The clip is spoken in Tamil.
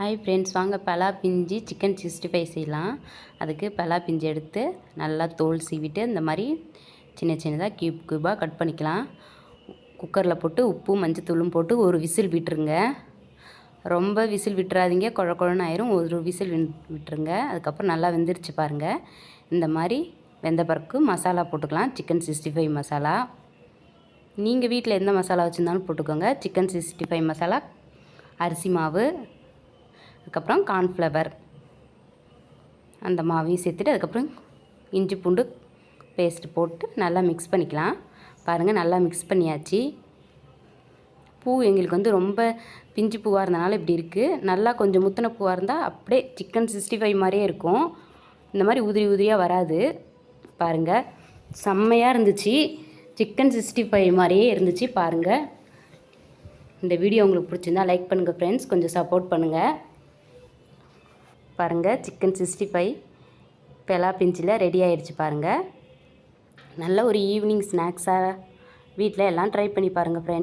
ஹாய் ஃப்ரெண்ட்ஸ், வாங்க பலா பிஞ்சு சிக்கன் 65 செய்யலாம். அதுக்கு பலா பிஞ்சு எடுத்து நல்லா தோல் சீவிட்டு இந்த மாதிரி சின்ன சின்னதாக க்யூபாக கட் பண்ணிக்கலாம். குக்கரில் போட்டு உப்பு மஞ்சத்தூளும் போட்டு ஒரு விசில் விட்டுருங்க. ரொம்ப விசில் விட்டுறாதீங்க, குழ குழன்னு ஆயிரும். ஒரு விசில் விட்டுருங்க. அதுக்கப்புறம் நல்லா வெந்துருச்சு பாருங்கள். இந்த மாதிரி வெந்த பிறகு மசாலா போட்டுக்கலாம். சிக்கன் 65 மசாலா நீங்கள் வீட்டில் எந்த மசாலா வச்சுருந்தாலும் போட்டுக்கோங்க. சிக்கன் 65 மசாலா, அரிசி மாவு, அதுக்கப்புறம் கார்ன்ஃப்ளவர் அந்த மாவையும் சேர்த்துட்டு அதுக்கப்புறம் இஞ்சி பூண்டு பேஸ்ட்டு போட்டு நல்லா மிக்ஸ் பண்ணிக்கலாம். பாருங்கள், நல்லா மிக்ஸ் பண்ணியாச்சு. பூ எங்களுக்கு வந்து ரொம்ப பிஞ்சு பூவாக இருந்தனால இப்படி இருக்குது. நல்லா கொஞ்சம் முத்தின பூவாக இருந்தால் அப்படியே சிக்கன் 65 மாதிரியே இருக்கும். இந்த மாதிரி உதிரி உதிரியாக வராது. பாருங்கள், செம்மையாக இருந்துச்சு. சிக்கன் 65 மாதிரியே இருந்துச்சு. பாருங்கள், இந்த வீடியோ உங்களுக்கு பிடிச்சிருந்தா லைக் பண்ணுங்கள் ஃப்ரெண்ட்ஸ், கொஞ்சம் சப்போர்ட் பண்ணுங்கள். பாருங்கள், சிக்கன் 65 பலா பிஞ்சில் ரெடி ஆயிடுச்சு. பாருங்கள், நல்ல ஒரு ஈவினிங் ஸ்நாக்ஸாக வீட்டில் எல்லாம் ட்ரை பண்ணி பாருங்கள் ஃப்ரெண்ட்ஸ்.